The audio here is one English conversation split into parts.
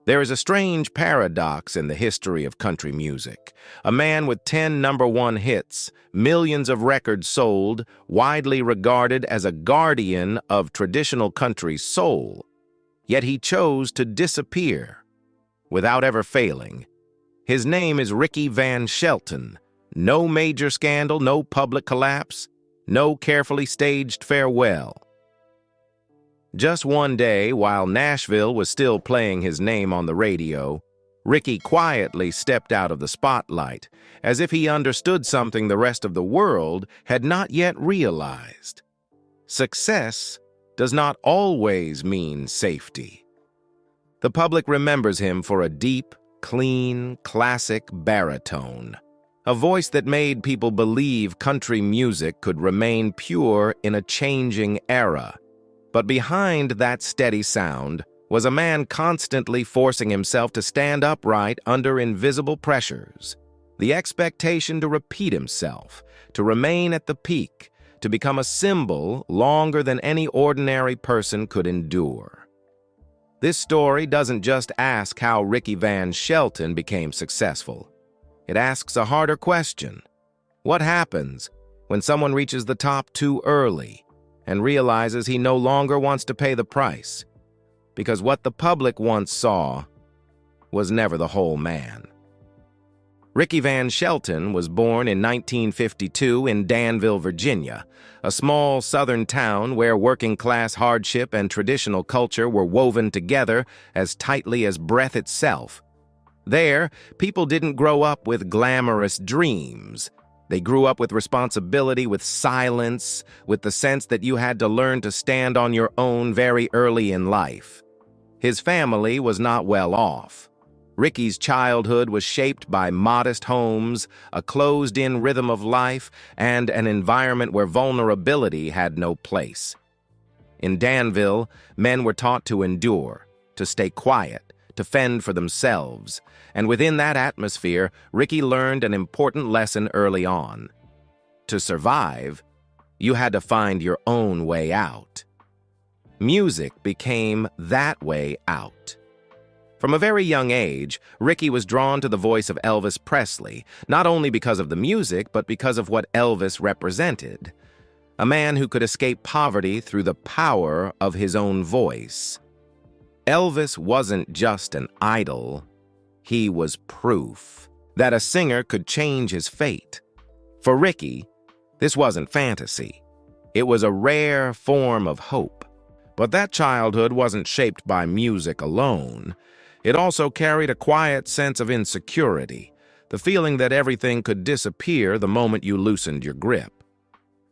There is a strange paradox in the history of country music. A man with 10 number-one hits, millions of records sold, widely regarded as a guardian of traditional country soul. Yet he chose to disappear without ever failing. His name is Ricky Van Shelton. No major scandal, no public collapse, no carefully staged farewell. Just one day, while Nashville was still playing his name on the radio, Ricky quietly stepped out of the spotlight, as if he understood something the rest of the world had not yet realized. Success does not always mean safety. The public remembers him for a deep, clean, classic baritone, a voice that made people believe country music could remain pure in a changing era. But behind that steady sound was a man constantly forcing himself to stand upright under invisible pressures, the expectation to repeat himself, to remain at the peak, to become a symbol longer than any ordinary person could endure. This story doesn't just ask how Ricky Van Shelton became successful. It asks a harder question. What happens when someone reaches the top too early and realizes he no longer wants to pay the price? Because what the public once saw was never the whole man. Ricky Van Shelton was born in 1952 in Danville, Virginia, a small southern town where working-class hardship and traditional culture were woven together as tightly as breath itself. There, people didn't grow up with glamorous dreams. They grew up with responsibility, with silence, with the sense that you had to learn to stand on your own very early in life. His family was not well off. Ricky's childhood was shaped by modest homes, a closed-in rhythm of life, and an environment where vulnerability had no place. In Danville, men were taught to endure, to stay quiet, to fend for themselves. And within that atmosphere, Ricky learned an important lesson early on. To survive, you had to find your own way out. Music became that way out. From a very young age, Ricky was drawn to the voice of Elvis Presley, not only because of the music, but because of what Elvis represented. A man who could escape poverty through the power of his own voice. Elvis wasn't just an idol. He was proof that a singer could change his fate. For Ricky, this wasn't fantasy. It was a rare form of hope. But that childhood wasn't shaped by music alone. It also carried a quiet sense of insecurity, the feeling that everything could disappear the moment you loosened your grip.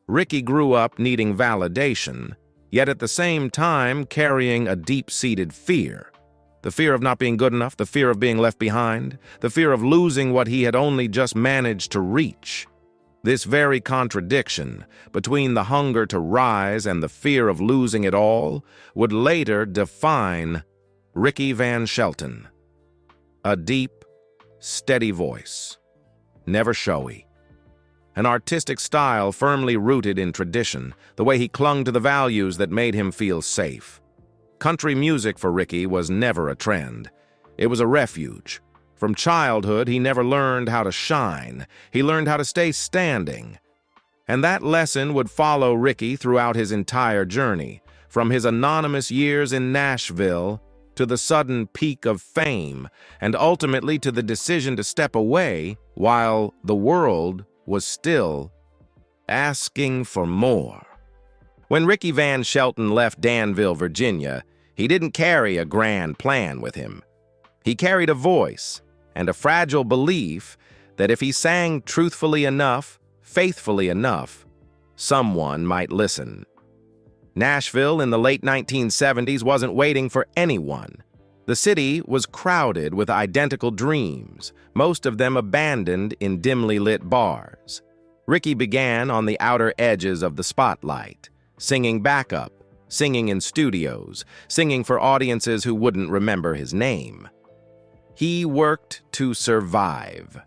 Ricky grew up needing validation, yet at the same time carrying a deep-seated fear. The fear of not being good enough, the fear of being left behind, the fear of losing what he had only just managed to reach. This very contradiction between the hunger to rise and the fear of losing it all would later define Ricky Van Shelton. A deep, steady voice, never showy. An artistic style firmly rooted in tradition, the way he clung to the values that made him feel safe. Country music for Ricky was never a trend. It was a refuge. From childhood, he never learned how to shine. He learned how to stay standing. And that lesson would follow Ricky throughout his entire journey, from his anonymous years in Nashville to the sudden peak of fame, and ultimately to the decision to step away while the world was still asking for more. When Ricky Van Shelton left Danville, Virginia, he didn't carry a grand plan with him. He carried a voice and a fragile belief that if he sang truthfully enough, faithfully enough, someone might listen. Nashville in the late 1970s wasn't waiting for anyone. The city was crowded with identical dreams, most of them abandoned in dimly lit bars. Ricky began on the outer edges of the spotlight, singing backup, singing in studios, singing for audiences who wouldn't remember his name. He worked to survive.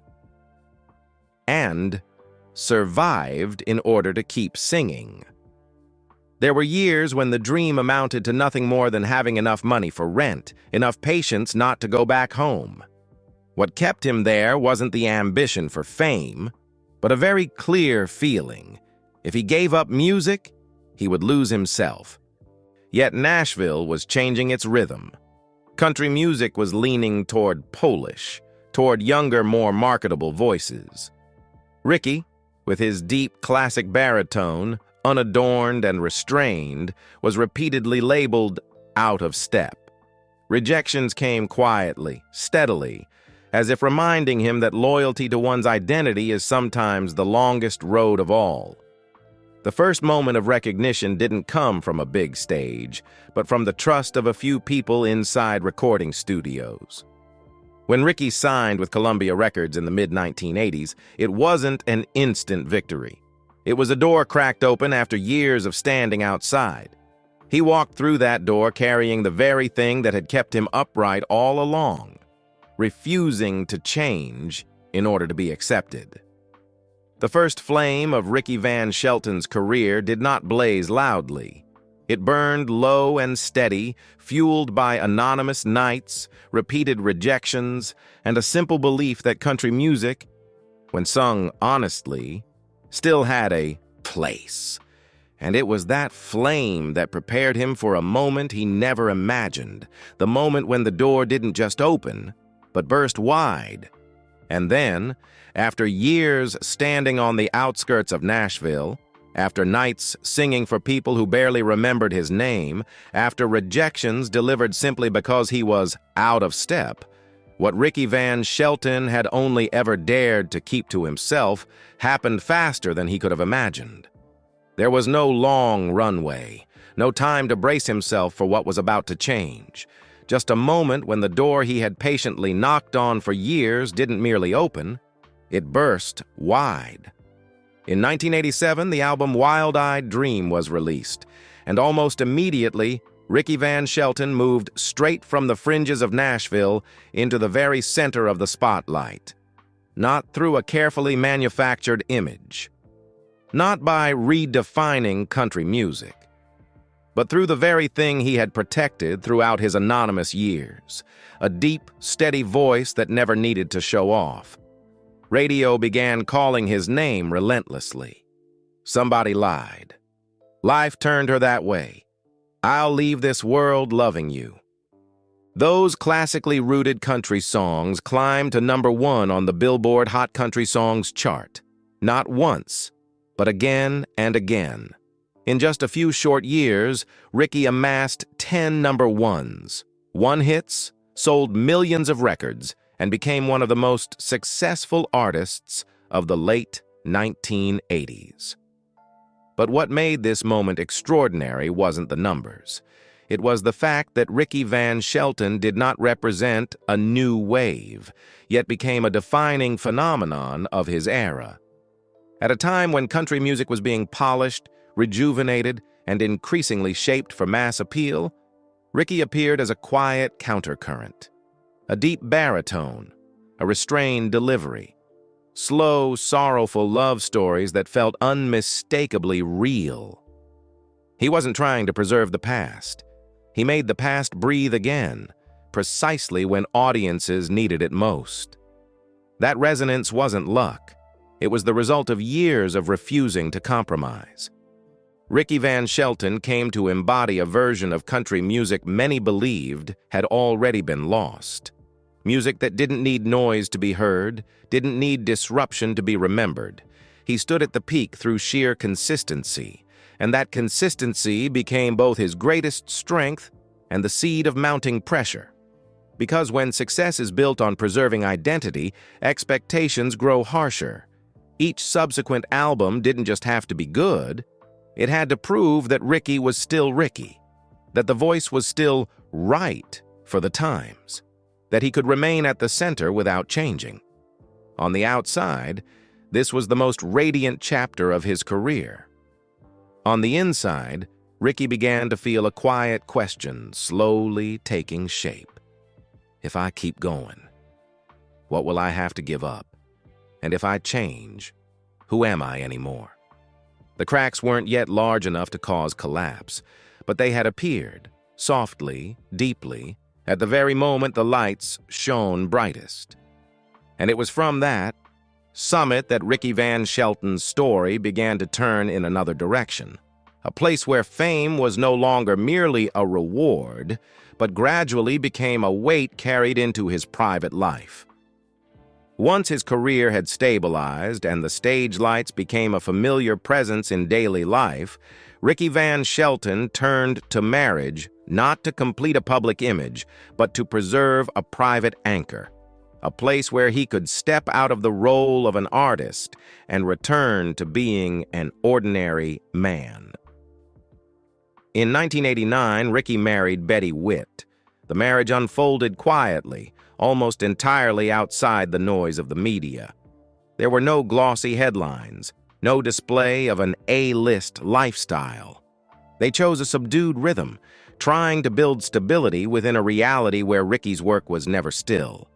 And survived in order to keep singing. There were years when the dream amounted to nothing more than having enough money for rent, enough patience not to go back home. What kept him there wasn't the ambition for fame, but a very clear feeling. If he gave up music, he would lose himself. Yet Nashville was changing its rhythm. Country music was leaning toward Polish, toward younger, more marketable voices. Ricky, with his deep classic baritone, unadorned and restrained, was repeatedly labeled out of step. Rejections came quietly, steadily, as if reminding him that loyalty to one's identity is sometimes the longest road of all. The first moment of recognition didn't come from a big stage, but from the trust of a few people inside recording studios. When Ricky signed with Columbia Records in the mid-1980s, it wasn't an instant victory. It was a door cracked open after years of standing outside. He walked through that door carrying the very thing that had kept him upright all along, refusing to change in order to be accepted. The first flame of Ricky Van Shelton's career did not blaze loudly. It burned low and steady, fueled by anonymous nights, repeated rejections, and a simple belief that country music, when sung honestly, still had a place. And it was that flame that prepared him for a moment he never imagined, the moment when the door didn't just open, but burst wide. And then, after years standing on the outskirts of Nashville, after nights singing for people who barely remembered his name, after rejections delivered simply because he was out of step, what Ricky Van Shelton had only ever dared to keep to himself happened faster than he could have imagined. There was no long runway, no time to brace himself for what was about to change. Just a moment when the door he had patiently knocked on for years didn't merely open, it burst wide. In 1987, the album Wild-Eyed Dream was released, and almost immediately, Ricky Van Shelton moved straight from the fringes of Nashville into the very center of the spotlight. Not through a carefully manufactured image, not by redefining country music, but through the very thing he had protected throughout his anonymous years, a deep, steady voice that never needed to show off. Radio began calling his name relentlessly. Somebody lied. Life turned her that way. I'll leave this world loving you. Those classically rooted country songs climbed to #1 on the Billboard Hot Country Songs chart. Not once, but again and again. In just a few short years, Ricky amassed 10 #1s, one-hits, sold millions of records, and became one of the most successful artists of the late 1980s. But what made this moment extraordinary wasn't the numbers. It was the fact that Ricky Van Shelton did not represent a new wave, yet became a defining phenomenon of his era. At a time when country music was being polished, rejuvenated, and increasingly shaped for mass appeal, Ricky appeared as a quiet countercurrent. A deep baritone, a restrained delivery, slow, sorrowful love stories that felt unmistakably real. He wasn't trying to preserve the past. He made the past breathe again, precisely when audiences needed it most. That resonance wasn't luck. It was the result of years of refusing to compromise. Ricky Van Shelton came to embody a version of country music many believed had already been lost. Music that didn't need noise to be heard, didn't need disruption to be remembered. He stood at the peak through sheer consistency, and that consistency became both his greatest strength and the seed of mounting pressure. Because when success is built on preserving identity, expectations grow harsher. Each subsequent album didn't just have to be good, it had to prove that Ricky was still Ricky, that the voice was still right for the times, that he could remain at the center without changing. On the outside, this was the most radiant chapter of his career. On the inside, Ricky began to feel a quiet question slowly taking shape. If I keep going, what will I have to give up? And if I change, who am I anymore? The cracks weren't yet large enough to cause collapse, but they had appeared, softly, deeply, at the very moment the lights shone brightest. And it was from that summit that Ricky Van Shelton's story began to turn in another direction, a place where fame was no longer merely a reward, but gradually became a weight carried into his private life. Once his career had stabilized and the stage lights became a familiar presence in daily life, Ricky Van Shelton turned to marriage not to complete a public image, but to preserve a private anchor, a place where he could step out of the role of an artist and return to being an ordinary man. In 1989, Ricky married Betty Witt. The marriage unfolded quietly, almost entirely outside the noise of the media. There were no glossy headlines, no display of an A-list lifestyle. They chose a subdued rhythm, trying to build stability within a reality where Ricky's work was never still.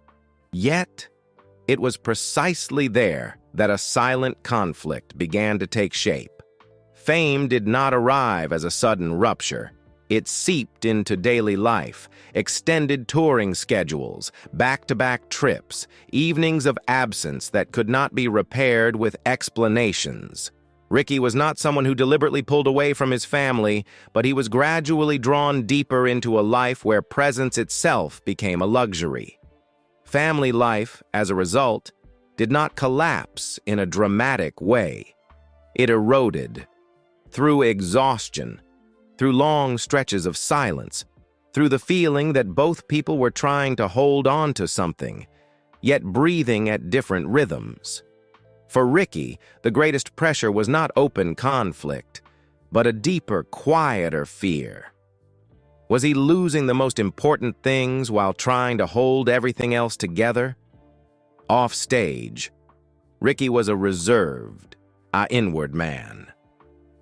Yet, it was precisely there that a silent conflict began to take shape. Fame did not arrive as a sudden rupture. It seeped into daily life, extended touring schedules, back-to-back trips, evenings of absence that could not be repaired with explanations. Ricky was not someone who deliberately pulled away from his family, but he was gradually drawn deeper into a life where presence itself became a luxury. Family life, as a result, did not collapse in a dramatic way. It eroded through exhaustion, through long stretches of silence, through the feeling that both people were trying to hold on to something, yet breathing at different rhythms. For Ricky, the greatest pressure was not open conflict, but a deeper, quieter fear. Was he losing the most important things while trying to hold everything else together? Off stage, Ricky was a reserved, inward man.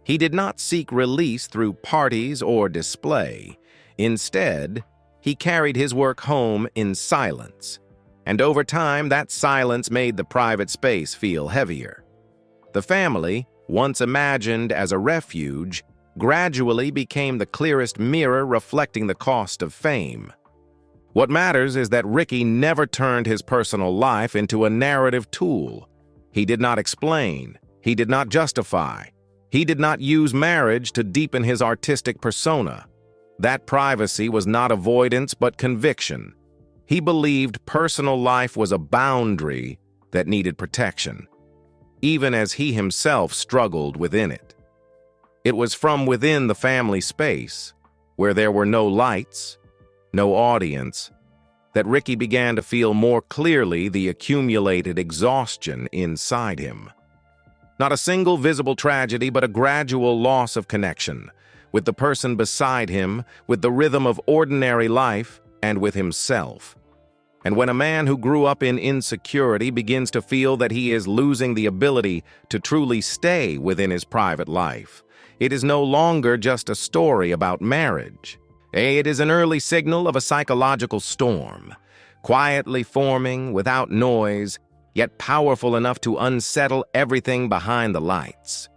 He did not seek release through parties or display. Instead, he carried his work home in silence. And over time, that silence made the private space feel heavier. The family, once imagined as a refuge, gradually became the clearest mirror reflecting the cost of fame. What matters is that Ricky never turned his personal life into a narrative tool. He did not explain. He did not justify. He did not use marriage to deepen his artistic persona. That privacy was not avoidance but conviction. He believed personal life was a boundary that needed protection, even as he himself struggled within it. It was from within the family space, where there were no lights, no audience, that Ricky began to feel more clearly the accumulated exhaustion inside him. Not a single visible tragedy, but a gradual loss of connection with the person beside him, with the rhythm of ordinary life, and with himself. And when a man who grew up in insecurity begins to feel that he is losing the ability to truly stay within his private life, it is no longer just a story about marriage. It is an early signal of a psychological storm, quietly forming without noise, yet powerful enough to unsettle everything behind the lights.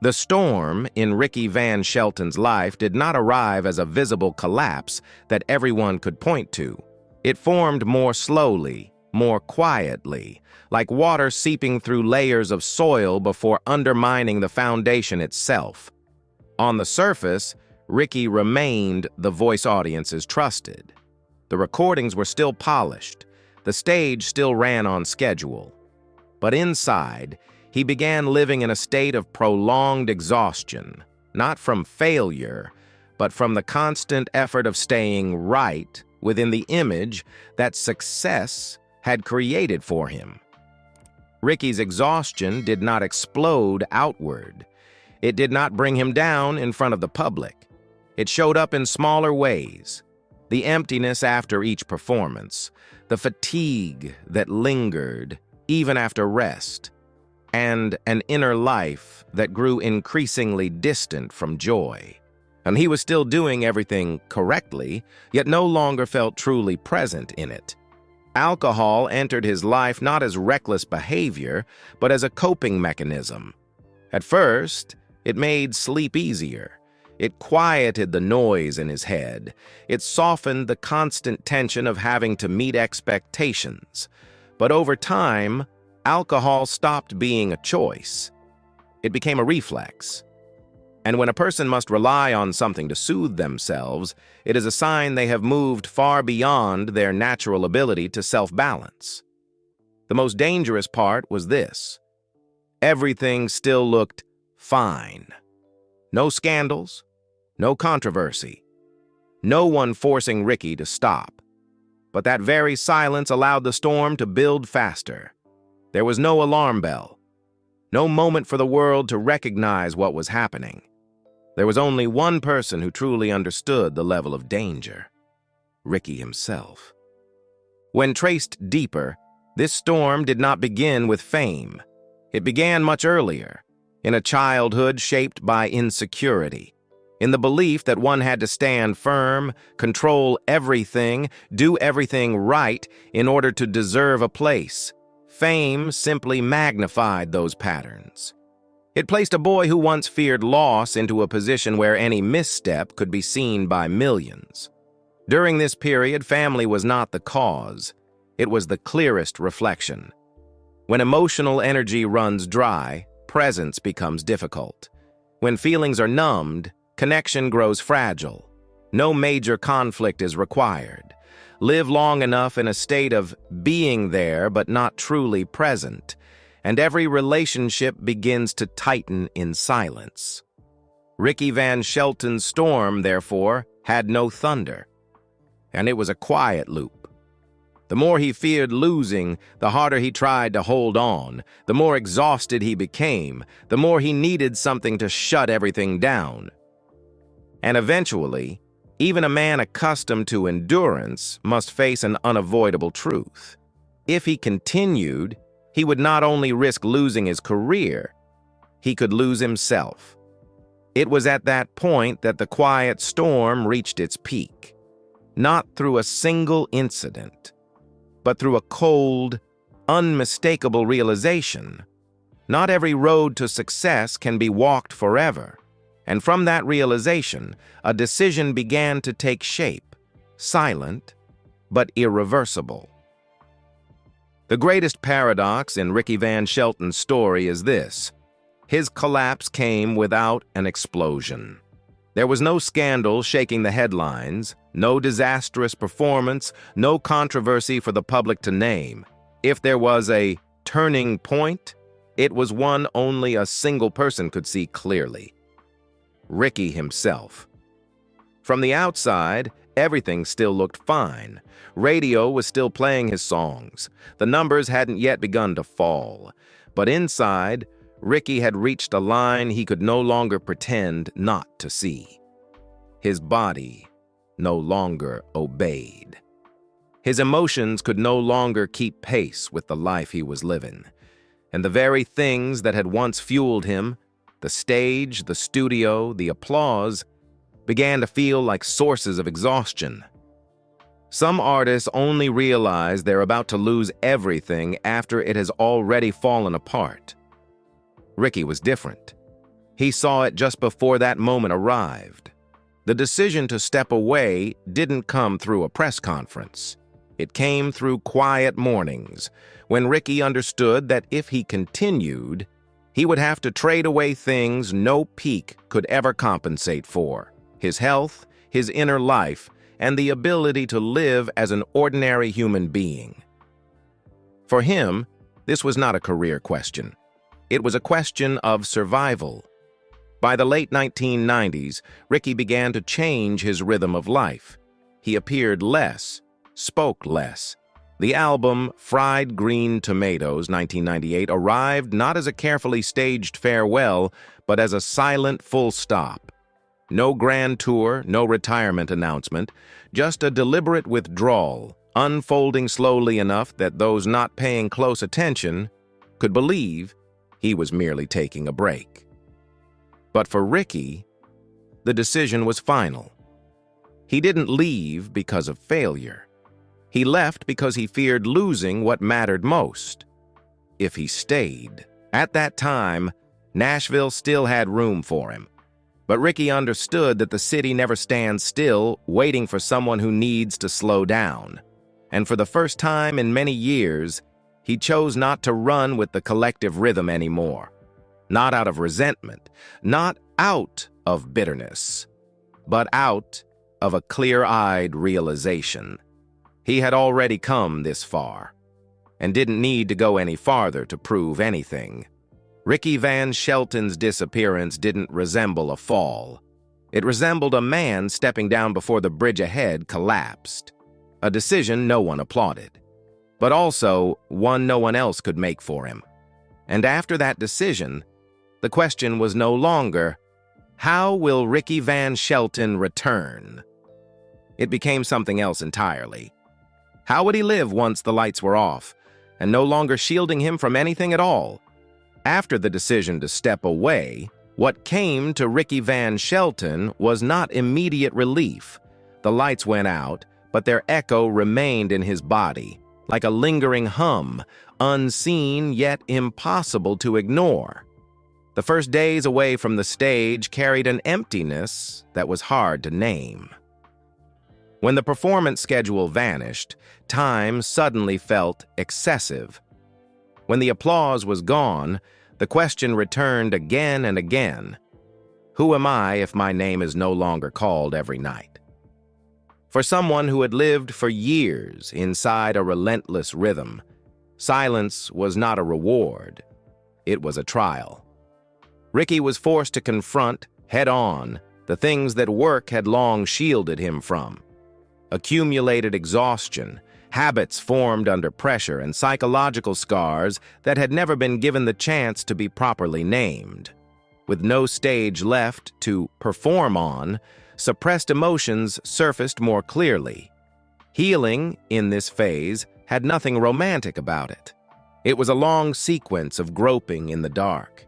The storm in Ricky Van Shelton's life did not arrive as a visible collapse that everyone could point to. It formed more slowly, more quietly, like water seeping through layers of soil before undermining the foundation itself. On the surface, Ricky remained the voice audiences trusted. The recordings were still polished. The stage still ran on schedule. But inside, he began living in a state of prolonged exhaustion, not from failure, but from the constant effort of staying right within the image that success had created for him. Ricky's exhaustion did not explode outward. It did not bring him down in front of the public. It showed up in smaller ways. The emptiness after each performance, the fatigue that lingered even after rest, and an inner life that grew increasingly distant from joy. And he was still doing everything correctly, yet no longer felt truly present in it. Alcohol entered his life not as reckless behavior, but as a coping mechanism. At first, It made sleep easier. It quieted the noise in his head. It softened the constant tension of having to meet expectations. But over time, alcohol stopped being a choice. It became a reflex. And when a person must rely on something to soothe themselves, it is a sign they have moved far beyond their natural ability to self-balance. The most dangerous part was this. Everything still looked fine. No scandals, no controversy, no one forcing Ricky to stop. But that very silence allowed the storm to build faster. There was no alarm bell, no moment for the world to recognize what was happening. There was only one person who truly understood the level of danger: Ricky himself. When traced deeper, this storm did not begin with fame. It began much earlier, in a childhood shaped by insecurity, in the belief that one had to stand firm, control everything, do everything right in order to deserve a place. Fame simply magnified those patterns. It placed a boy who once feared loss into a position where any misstep could be seen by millions. During this period, family was not the cause. It was the clearest reflection. When emotional energy runs dry, presence becomes difficult. When feelings are numbed, connection grows fragile. No major conflict is required. Live long enough in a state of being there but not truly present, and every relationship begins to tighten in silence. Ricky Van Shelton's storm, therefore, had no thunder, and it was a quiet loop. The more he feared losing, the harder he tried to hold on. The more exhausted he became, the more he needed something to shut everything down. And eventually, even a man accustomed to endurance must face an unavoidable truth. If he continued, he would not only risk losing his career, he could lose himself. It was at that point that the quiet storm reached its peak, not through a single incident, but through a cold, unmistakable realization. Not every road to success can be walked forever. And from that realization, a decision began to take shape, silent, but irreversible. The greatest paradox in Ricky Van Shelton's story is this: his collapse came without an explosion. There was no scandal shaking the headlines, no disastrous performance, no controversy for the public to name. If there was a turning point, it was one only a single person could see clearly: Ricky himself. From the outside, everything still looked fine. Radio was still playing his songs. The numbers hadn't yet begun to fall. But inside, Ricky had reached a line he could no longer pretend not to see. His body no longer obeyed. His emotions could no longer keep pace with the life he was living. And the very things that had once fueled him, the stage, the studio, the applause, began to feel like sources of exhaustion. Some artists only realize they're about to lose everything after it has already fallen apart. Ricky was different. He saw it just before that moment arrived. The decision to step away didn't come through a press conference. It came through quiet mornings, when Ricky understood that if he continued, he would have to trade away things no peak could ever compensate for: his health, his inner life, and the ability to live as an ordinary human being. For him, this was not a career question. It was a question of survival. By the late 1990s, Ricky began to change his rhythm of life. He appeared less, spoke less. The album Fried Green Tomatoes, 1998, arrived not as a carefully staged farewell, but as a silent full stop. No grand tour, no retirement announcement, just a deliberate withdrawal, unfolding slowly enough that those not paying close attention could believe he was merely taking a break. But for Ricky, the decision was final. He didn't leave because of failure. He left because he feared losing what mattered most. If he stayed, at that time, Nashville still had room for him. But Ricky understood that the city never stands still, waiting for someone who needs to slow down. And for the first time in many years, he chose not to run with the collective rhythm anymore. Not out of resentment, not out of bitterness, but out of a clear-eyed realization. He had already come this far, and didn't need to go any farther to prove anything. Ricky Van Shelton's disappearance didn't resemble a fall. It resembled a man stepping down before the bridge ahead collapsed. A decision no one applauded, but also one no one else could make for him. And after that decision, the question was no longer, how will Ricky Van Shelton return? It became something else entirely. How would he live once the lights were off, and no longer shielding him from anything at all? After the decision to step away, what came to Ricky Van Shelton was not immediate relief. The lights went out, but their echo remained in his body, like a lingering hum, unseen yet impossible to ignore. The first days away from the stage carried an emptiness that was hard to name. When the performance schedule vanished, time suddenly felt excessive. When the applause was gone, the question returned again and again. Who am I if my name is no longer called every night? For someone who had lived for years inside a relentless rhythm, silence was not a reward. It was a trial. Ricky was forced to confront, head-on, the things that work had long shielded him from. Accumulated exhaustion, habits formed under pressure, and psychological scars that had never been given the chance to be properly named. With no stage left to perform on, suppressed emotions surfaced more clearly. Healing, in this phase, had nothing romantic about it. It was a long sequence of groping in the dark.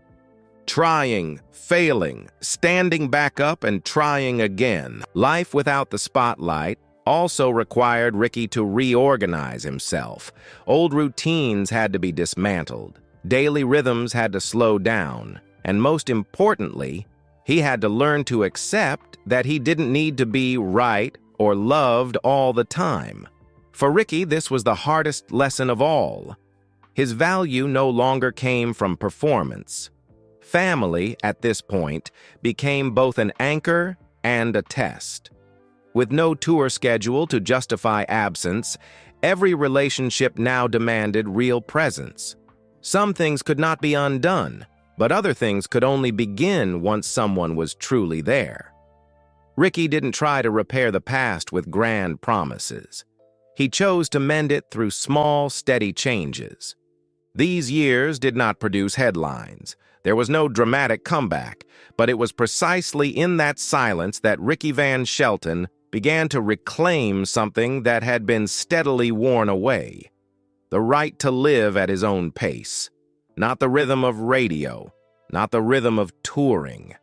Trying, failing, standing back up and trying again. Life without the spotlight also required Ricky to reorganize himself. Old routines had to be dismantled. Daily rhythms had to slow down. And most importantly, he had to learn to accept that he didn't need to be right or loved all the time. For Ricky, this was the hardest lesson of all. His value no longer came from performance. Family, at this point, became both an anchor and a test. With no tour schedule to justify absence, every relationship now demanded real presence. Some things could not be undone, but other things could only begin once someone was truly there. Ricky didn't try to repair the past with grand promises. He chose to mend it through small, steady changes. These years did not produce headlines. There was no dramatic comeback, but it was precisely in that silence that Ricky Van Shelton began to reclaim something that had been steadily worn away. The right to live at his own pace. Not the rhythm of radio, not the rhythm of touring,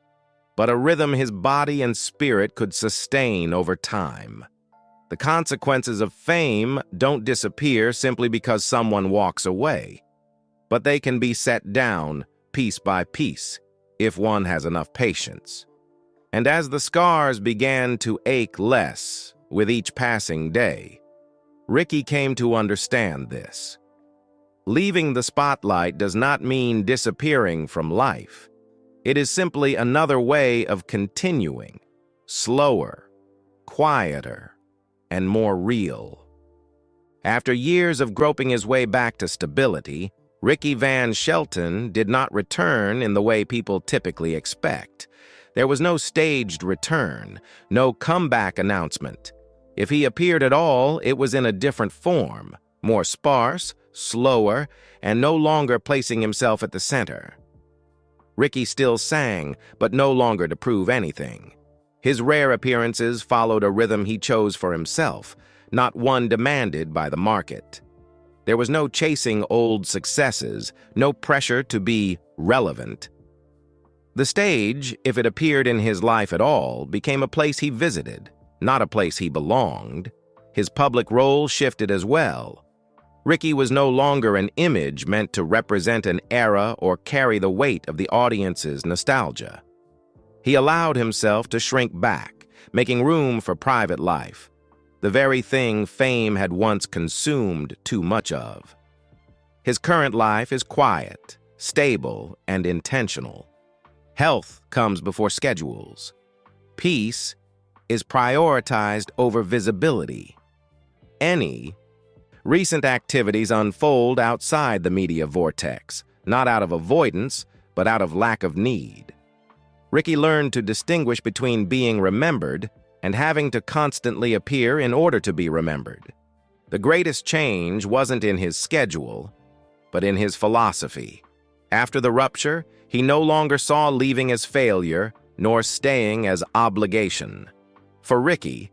but a rhythm his body and spirit could sustain over time. The consequences of fame don't disappear simply because someone walks away, but they can be set down piece by piece if one has enough patience. And as the scars began to ache less with each passing day, Ricky came to understand this. Leaving the spotlight does not mean disappearing from life. It is simply another way of continuing, slower, quieter, and more real. After years of groping his way back to stability, Ricky Van Shelton did not return in the way people typically expect. There was no staged return, no comeback announcement. If he appeared at all, it was in a different form, more sparse, slower, and no longer placing himself at the center. Ricky still sang, but no longer to prove anything. His rare appearances followed a rhythm he chose for himself, not one demanded by the market. There was no chasing old successes, no pressure to be relevant. The stage, if it appeared in his life at all, became a place he visited, not a place he belonged. His public role shifted as well. Ricky was no longer an image meant to represent an era or carry the weight of the audience's nostalgia. He allowed himself to shrink back, making room for private life, the very thing fame had once consumed too much of. His current life is quiet, stable, and intentional. Health comes before schedules. Peace is prioritized over visibility. Any recent activities unfold outside the media vortex, not out of avoidance, but out of lack of need. Ricky learned to distinguish between being remembered and having to constantly appear in order to be remembered. The greatest change wasn't in his schedule, but in his philosophy. After the rupture, he no longer saw leaving as failure, nor staying as obligation. For Ricky,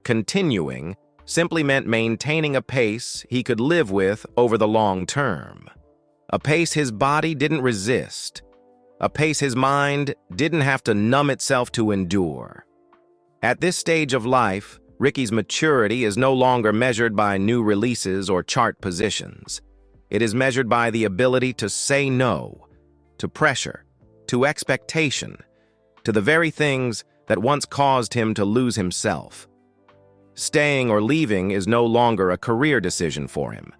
continuing simply meant maintaining a pace he could live with over the long term. A pace his body didn't resist. A pace his mind didn't have to numb itself to endure. At this stage of life, Ricky's maturity is no longer measured by new releases or chart positions. It is measured by the ability to say no, to pressure, to expectation, to the very things that once caused him to lose himself. Staying or leaving is no longer a career decision for him.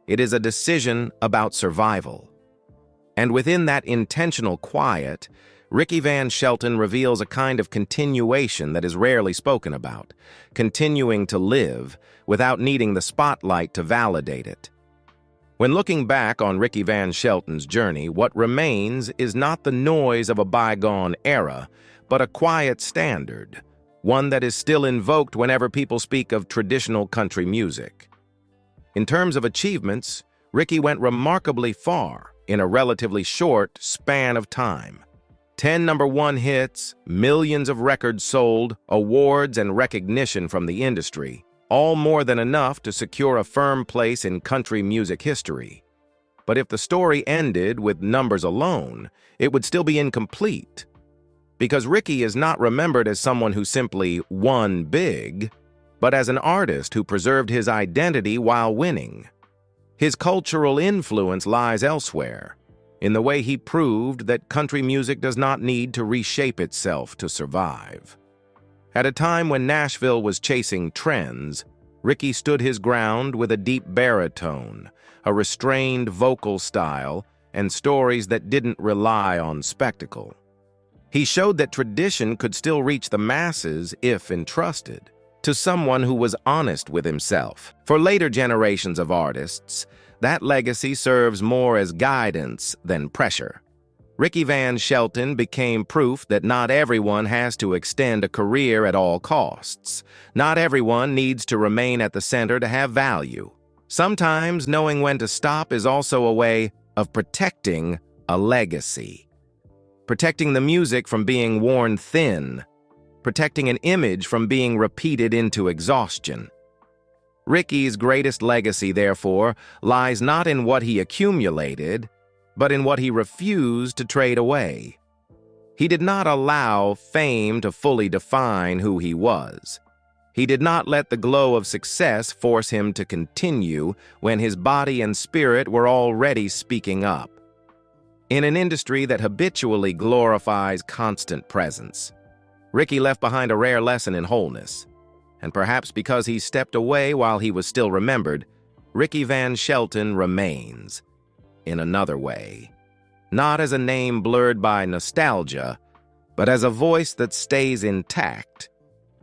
It is a decision about survival. And within that intentional quiet, Ricky Van Shelton reveals a kind of continuation that is rarely spoken about, continuing to live without needing the spotlight to validate it. When looking back on Ricky Van Shelton's journey, what remains is not the noise of a bygone era, but a quiet standard, one that is still invoked whenever people speak of traditional country music. In terms of achievements, Ricky went remarkably far in a relatively short span of time. 10 number-one hits, millions of records sold, awards and recognition from the industry, all more than enough to secure a firm place in country music history. But if the story ended with numbers alone, it would still be incomplete. Because Ricky is not remembered as someone who simply won big, but as an artist who preserved his identity while winning. His cultural influence lies elsewhere, in the way he proved that country music does not need to reshape itself to survive. At a time when Nashville was chasing trends, Ricky stood his ground with a deep baritone, a restrained vocal style, and stories that didn't rely on spectacle. He showed that tradition could still reach the masses if entrusted to someone who was honest with himself. For later generations of artists, that legacy serves more as guidance than pressure. Ricky Van Shelton became proof that not everyone has to extend a career at all costs. Not everyone needs to remain at the center to have value. Sometimes knowing when to stop is also a way of protecting a legacy. Protecting the music from being worn thin. Protecting an image from being repeated into exhaustion. Ricky's greatest legacy, therefore, lies not in what he accumulated, but in what he refused to trade away. He did not allow fame to fully define who he was. He did not let the glow of success force him to continue when his body and spirit were already speaking up. In an industry that habitually glorifies constant presence, Ricky left behind a rare lesson in wholeness. And perhaps because he stepped away while he was still remembered, Ricky Van Shelton remains in another way. Not as a name blurred by nostalgia, but as a voice that stays intact.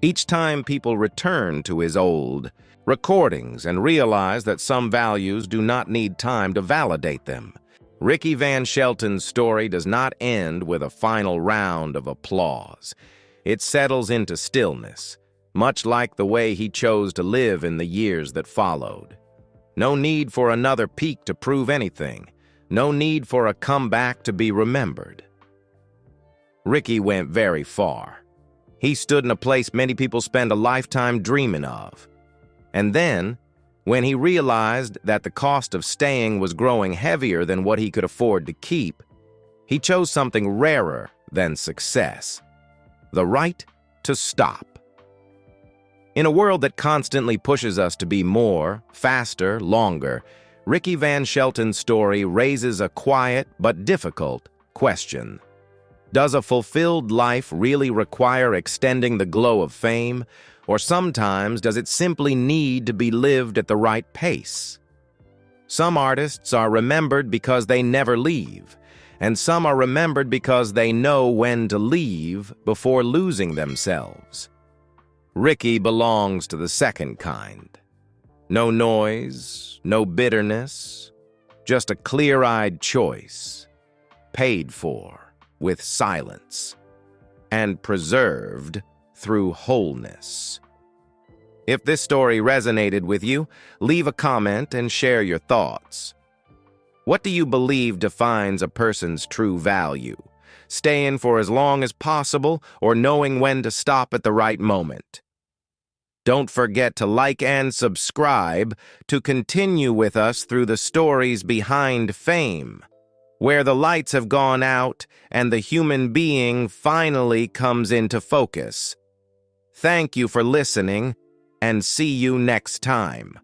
Each time people return to his old recordings and realize that some values do not need time to validate them. Ricky Van Shelton's story does not end with a final round of applause. It settles into stillness, much like the way he chose to live in the years that followed. No need for another peak to prove anything. No need for a comeback to be remembered. Ricky went very far. He stood in a place many people spend a lifetime dreaming of. And then, when he realized that the cost of staying was growing heavier than what he could afford to keep, he chose something rarer than success: the right to stop. In a world that constantly pushes us to be more, faster, longer, Ricky Van Shelton's story raises a quiet but difficult question. Does a fulfilled life really require extending the glow of fame, or sometimes does it simply need to be lived at the right pace? Some artists are remembered because they never leave, and some are remembered because they know when to leave before losing themselves. Ricky belongs to the second kind. No noise, no bitterness, just a clear-eyed choice, paid for with silence, and preserved through wholeness. If this story resonated with you, leave a comment and share your thoughts. What do you believe defines a person's true value? Staying for as long as possible or knowing when to stop at the right moment? Don't forget to like and subscribe to continue with us through the stories behind fame, where the lights have gone out and the human being finally comes into focus. Thank you for listening, and see you next time.